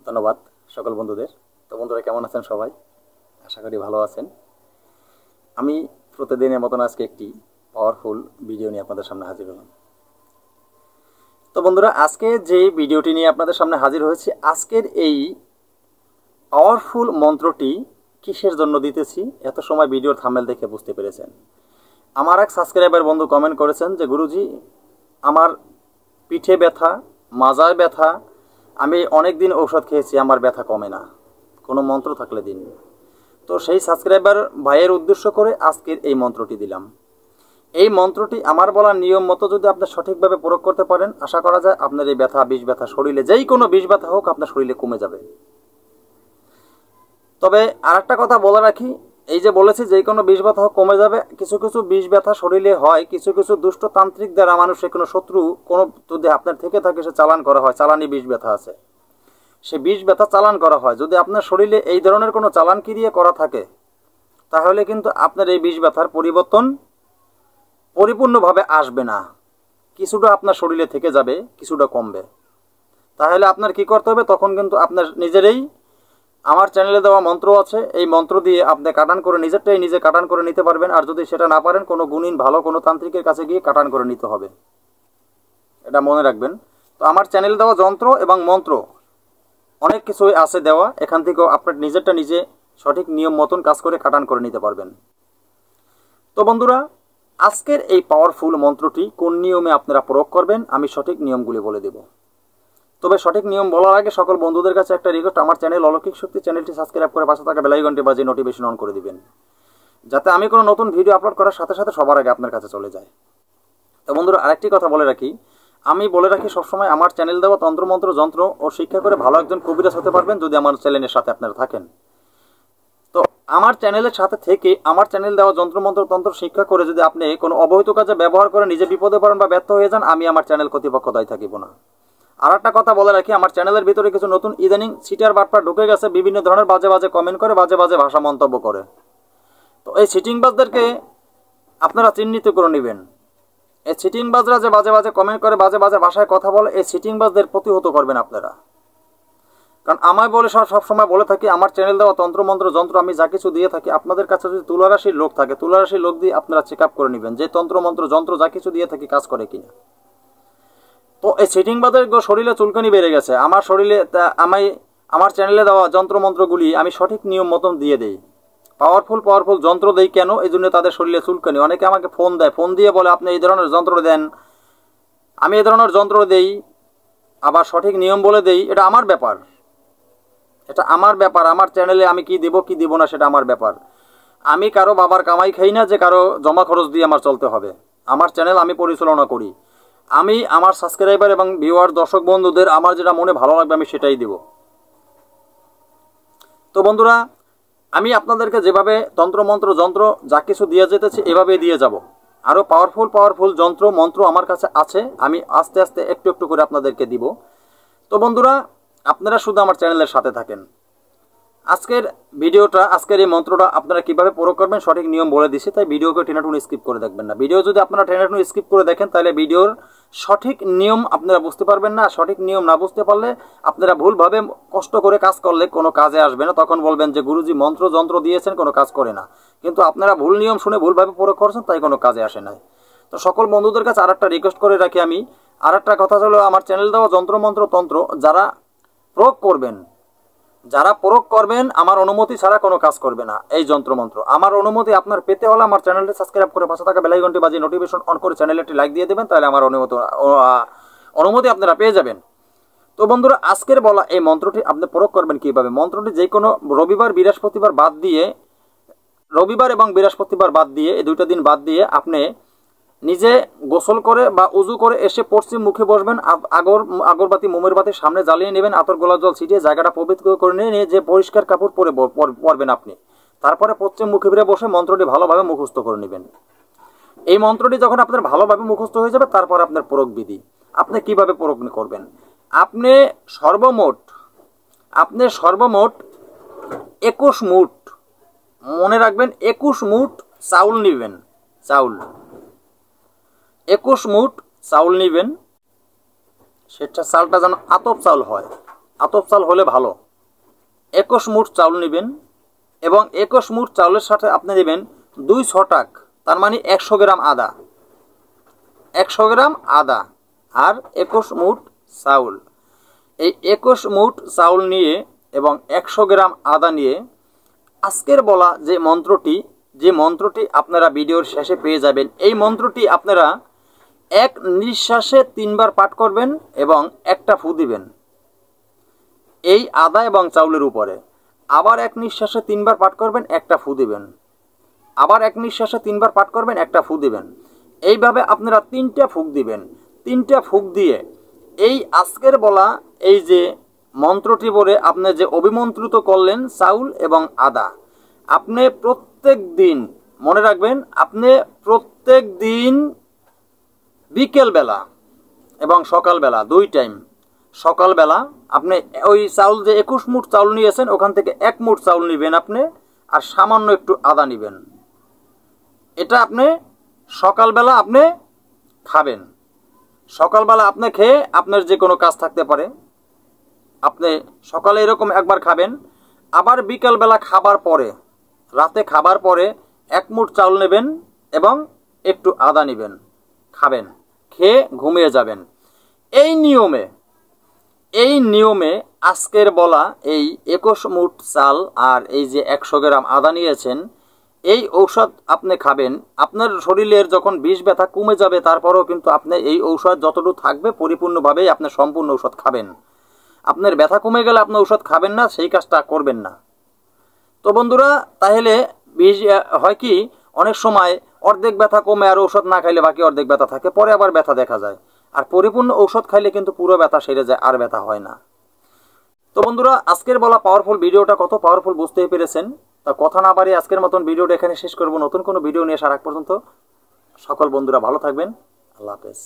ধন্যবাদ সকল বন্ধুদের। তো বন্ধুরা কেমন আছেন সবাই? আশা করি ভালো আছেন। আমি প্রতিদিনের মতন আজকে একটি পাওয়ারফুল ভিডিও নিয়ে আপনাদের সামনে হাজির হলাম। তো বন্ধুরা, আজকে যে ভিডিওটি নিয়ে আপনাদের সামনে হাজির হয়েছি, আজকের এই পাওয়ারফুল মন্ত্রটি কিসের জন্য দিতেছি এত সময় ভিডিওর থাম্বনেল দেখে বুঝতে পেরেছেন। আমার এক সাবস্ক্রাইবার বন্ধু কমেন্ট করেছেন যে গুরুজি, আমার পিঠে ব্যথা, মাজায় ব্যথা, আমি অনেক দিন ঔষধ খেয়েছি, আমার ব্যথা কমে না, কোনো মন্ত্র থাকলে দিন। তো সেই সাবস্ক্রাইবার ভাইয়ের উদ্দেশ্য করে আজকের এই মন্ত্রটি দিলাম। এই মন্ত্রটি আমার বলা নিয়ম মতো যদি আপনি সঠিকভাবে প্রয়োগ করতে পারেন, আশা করা যায় আপনার এই ব্যথা, বিষ ব্যথা, শরীরে যেই কোনো বিষ ব্যথা হোক আপনার শরীরে কমে যাবে। তবে আর একটা কথা বলে রাখি, এই যে বলেছি যেই কোনো বিষ ব্যথা হোক কমে যাবে, কিছু কিছু বিষ ব্যথা শরীরে হয় কিছু কিছু দুষ্ট তান্ত্রিক দ্বারা, মানুষের কোনো শত্রু কোনো যদি আপনার থেকে থাকে সে চালান করা হয়, চালানি বিষ ব্যথা আছে, সে বিষ ব্যথা চালান করা হয়। যদি আপনার শরীরে এই ধরনের কোনো চালান ক্রিয়া করা থাকে, তাহলে কিন্তু আপনার এই বিষ ব্যথার পরিবর্তন পরিপূর্ণভাবে আসবে না, কিছুটা আপনার শরীরে থেকে যাবে, কিছুটা কমবে। তাহলে আপনার কি করতে হবে, তখন কিন্তু আপনার নিজেরই আমার চ্যানেলে দেওয়া মন্ত্র আছে, এই মন্ত্র দিয়ে আপনি কাটান করে নিজেরটাই নিজে কাটান করে নিতে পারবেন। আর যদি সেটা না পারেন, কোনো গুণীন ভালো কোনো তান্ত্রিকের কাছে গিয়ে কাটান করে নিতে হবে, এটা মনে রাখবেন। তো আমার চ্যানেলে দেওয়া যন্ত্র এবং মন্ত্র অনেক কিছুই আছে দেওয়া, এখান থেকেও আপনার নিজেরটা নিজে সঠিক নিয়ম মতন কাজ করে কাটান করে নিতে পারবেন। তো বন্ধুরা, আজকের এই পাওয়ারফুল মন্ত্রটি কোন নিয়মে আপনারা প্রয়োগ করবেন আমি সঠিক নিয়মগুলি বলে দেব। তবে সঠিক নিয়ম বলার আগে সকল বন্ধুদের কাছে একটা রিকোয়েস্ট, আমার চ্যানেল অলৌকিক শক্তি চ্যানেলটি সাবস্ক্রাইব করে পাশে থাকা বেল আইকনটি বাজিয়ে নোটিফিকেশন অন করে দিবেন, যাতে আমি কোনো নতুন ভিডিও আপলোড করার সাথে সাথে সবার আগে আপনার কাছে চলে যায়। তো বন্ধুরা, আরেকটি কথা বলে রাখি, আমি বলে রাখি সবসময় আমার চ্যানেল দেওয়া তন্ত্রমন্ত্র যন্ত্র ও শিক্ষা করে ভালো একজন কবিরাজ হতে পারবেন যদি আমার চ্যানেলের সাথে আপনারা থাকেন। তো আমার চ্যানেলের সাথে থেকে আমার চ্যানেল দেওয়া যন্ত্রমন্ত্র তন্ত্র শিক্ষা করে যদি আপনি কোনো অবৈধ কাজে ব্যবহার করে নিজে বিপদে পড়েন বা ব্যর্থ হয়ে যান, আমি আমার চ্যানেল কর্তৃপক্ষ দায়ী থাকিব না। আর একটা কথা বলে রাখি, আমার চ্যানেলের ভিতরে কিছু নতুন ইদানিং সিটার বাটপার ঢুকে গেছে, বিভিন্ন ধরনের বাজে বাজে কমেন্ট করে, বাজে বাজে ভাষা মন্তব্য করে। তো এই সিটিংবাজদেরকে আপনারা চিহ্নিত করে নেবেন। এই সিটিংবাজরা যে বাজে বাজে কমেন্ট করে, বাজে বাজে ভাষায় কথা বলে, এই সিটিংবাজদের প্রতিহত করবেন আপনারা। কারণ আমায় বলে সবসময় বলে থাকি, আমার চ্যানেল দেওয়া তন্ত্রমন্ত্র যন্ত্র আমি যা কিছু দিয়ে থাকি, আপনাদের কাছে যদি তুলারাশির লোক থাকে, তুলারাশির লোক দিয়ে আপনারা চেক আপ করে নেবেন যে তন্ত্রমন্ত্র যন্ত্র যা কিছু দিয়ে থাকি কাজ করে কিনা। তো এই সিটিংবাজের শরীরে চুলকানি বেড়ে গেছে, আমার শরীরে আমার চ্যানেলে দেওয়া যন্ত্রমন্ত্রগুলি আমি সঠিক নিয়ম মতন দিয়ে দেই, পাওয়ারফুল যন্ত্র দেই। কেন? এই জন্য তাদের শরীরে চুলকানি। অনেকে আমাকে ফোন দেয়, ফোন দিয়ে বলে আপনি এই ধরনের যন্ত্র দেন, আমি এই ধরনের যন্ত্র দেই, আবার সঠিক নিয়ম বলে দেই। এটা আমার ব্যাপার, এটা আমার ব্যাপার। আমার চ্যানেলে আমি কি দেব কি দেব না সেটা আমার ব্যাপার। আমি কারো বাবার কামাই খাই না যে কারো জমা খরচ দিয়ে আমার চলতে হবে। আমার চ্যানেল আমি পরিচালনা করি, আমি আমার সাবস্ক্রাইবার এবং ভিউয়ার দর্শক বন্ধুদের আমার যেটা মনে ভালো লাগবে আমি সেটাই দেব। তো বন্ধুরা, আমি আপনাদেরকে যেভাবে তন্ত্রমন্ত্র যন্ত্র যা কিছু দিয়ে যেতেছি এভাবেই দিয়ে যাব। আরও পাওয়ারফুল যন্ত্র মন্ত্র আমার কাছে আছে, আমি আস্তে আস্তে একটু একটু করে আপনাদেরকে দিব। তো বন্ধুরা, আপনারা শুধু আমার চ্যানেলের সাথে থাকেন। আজকের ভিডিওটা, আজকের এই মন্ত্রটা আপনারা কিভাবে প্রয়োগ করবেন সঠিক নিয়ম বলে দিছি, তাই ভিডিওকে টেনাটুন স্কিপ করে দেখবেন না। ভিডিও যদি আপনারা টেনাটুন স্কিপ করে দেখেন তাহলে ভিডিওর সঠিক নিয়ম আপনারা বুঝতে পারবেন না। সঠিক নিয়ম না বুঝতে পারলে আপনারা ভুলভাবে কষ্ট করে কাজ করলে কোনো কাজে আসবে না। তখন বলবেন যে গুরুজি মন্ত্র যন্ত্র দিয়েছেন কোনো কাজ করে না, কিন্তু আপনারা ভুল নিয়ম শুনে ভুলভাবে প্রয়োগ করছেন, তাই কোনো কাজে আসে না। তো সকল বন্ধুদের কাছে আর একটা রিকোয়েস্ট করে রাখি আমি, আর একটা কথা হলো, আমার চ্যানেল দেওয়া যন্ত্রমন্ত্র তন্ত্র যারা প্রয়োগ করবেন আমার অনুমতি ছাড়া কোনো কাজ করবে না। এই যন্ত্রমন্ত্র আমার অনুমতি আপনার পেতে হলে আমার চ্যানেলটি সাবস্ক্রাইব করে পাশে থাকা বেল আইকনটি বাজিয়ে নোটিফিকেশন অন করে চ্যানেলটি লাইক দিয়ে দেবেন, তাহলে আমার অনুমতি আপনারা পেয়ে যাবেন। তো বন্ধুরা, আজকের বলা এই মন্ত্রটি আপনি প্রয়োগ করবেন কিভাবে। মন্ত্রটি যে কোনো রবিবার এবং বৃহস্পতিবার বাদ দিয়ে এই দুইটা দিন বাদ দিয়ে আপনি নিজে গোসল করে বা উজু করে এসে পশ্চিম মুখে বসবেন, আগরবাতি মোমের বাতির সামনে জ্বালিয়ে নেবেন, আতর গোলাপ জল ছিটিয়ে জায়গাটা পবিত্র করে নিয়ে যে পরিষ্কার কাপড় পরে পরবেন আপনি। তারপরে পশ্চিম মুখে ফিরে বসে মন্ত্রটি ভালোভাবে মুখস্থ করে নেবেন। এই মন্ত্রটি যখন আপনার ভালোভাবে মুখস্থ হয়ে যাবে, তারপর আপনার প্রয়োগ বিধি আপনি কিভাবে প্রয়োগ করবেন। আপনি সর্বমোট 21 মুঠ, মনে রাখবেন 21 মুঠ চাউল নেবেন। 21 মুঠ চাউল নেবেন, সেটা চালটা যেন আতপ চাউল হয়। আতপ চাল হলে ভালো। 21 মুঠ চাউল নেবেন এবং 21 মুঠ চাউলের সাথে আপনি নেবেন 2 ছটাক, তার মানে 100 গ্রাম আদা, 100 গ্রাম আদা আর 21 মুঠ চাউল। এই 21 মুঠ চাউল নিয়ে এবং 100 গ্রাম আদা নিয়ে আজকের বলা যে মন্ত্রটি আপনারা ভিডিওর শেষে পেয়ে যাবেন, এই মন্ত্রটি আপনারা এক নিঃশ্বাসে 3 বার পাঠ করবেন এবং একটা ফু দিবেন এই আদা এবং চাউলের উপরে। আবার এক নিঃশ্বাসে 3 বার পাঠ করবেন, একটা ফু দিবেন, আবার এক নিঃশ্বাসে 3 বার পাঠ করবেন, একটা ফু দিবেন। এইভাবে আপনারা 3টা ফুক দিবেন। 3টা ফুক দিয়ে এই আজকের বলা এই যে মন্ত্রটি বলে আপনি যে অভিমন্ত্রিত করলেন চাউল এবং আদা, আপনি প্রত্যেক দিন মনে রাখবেন, আপনি প্রত্যেক দিন বিকেলবেলা এবং সকালবেলা 2 টাইম, সকালবেলা আপনি ওই চাউল যে 21 মুঠ চাউল নিয়েছেন ওখান থেকে 1 মুঠ চাউল নেবেন আপনি, আর সামান্য একটু আদা নেবেন। এটা আপনি সকালবেলা আপনি খাবেন। সকালবেলা আপনি খেয়ে আপনার যে কোনো কাজ থাকতে পারে, আপনি সকালে এরকম একবার খাবেন। আবার বিকালবেলা খাবার পরে, রাতে খাবার পরে 1 মুঠ চাউল নেবেন এবং একটু আদা নেবেন, খাবেন, খেয়ে ঘুমিয়ে যাবেন। এই নিয়মে আজকের বলা এই 21 মুঠ চাল আর এই যে 100 গ্রাম আদা নিয়েছেন, এই ঔষধ আপনি খাবেন। আপনার শরীরের যখন বিষ ব্যথা কমে যাবে তারপরেও কিন্তু আপনি এই ঔষধ যতটুকু থাকবে পরিপূর্ণভাবেই আপনি সম্পূর্ণ ঔষধ খাবেন। আপনার ব্যথা কমে গেলে আপনি ঔষধ খাবেন না, সেই কাজটা করবেন না। তো বন্ধুরা, তাহলে বিষ হয় কি অনেক সময় অর্ধেক ব্যথা কমে আর ঔষধ না খাইলে বাকি অর্ধেক ব্যথা থাকে, পরে আবার ব্যথা দেখা যায়। আর পরিপূর্ণ ঔষধ খাইলে কিন্তু পুরো ব্যথা সেরে যায়, আর ব্যথা হয় না। তো বন্ধুরা, আজকের বলা পাওয়ারফুল ভিডিওটা কত পাওয়ারফুল বুঝতেই পেরেছেন। তা কথা না বাড়িয়ে আজকের মতন ভিডিওটা এখানে শেষ করব। নতুন কোনো ভিডিও নিয়ে আসার আগ পর্যন্ত সকল বন্ধুরা ভালো থাকবেন। আল্লাহ হাফেজ।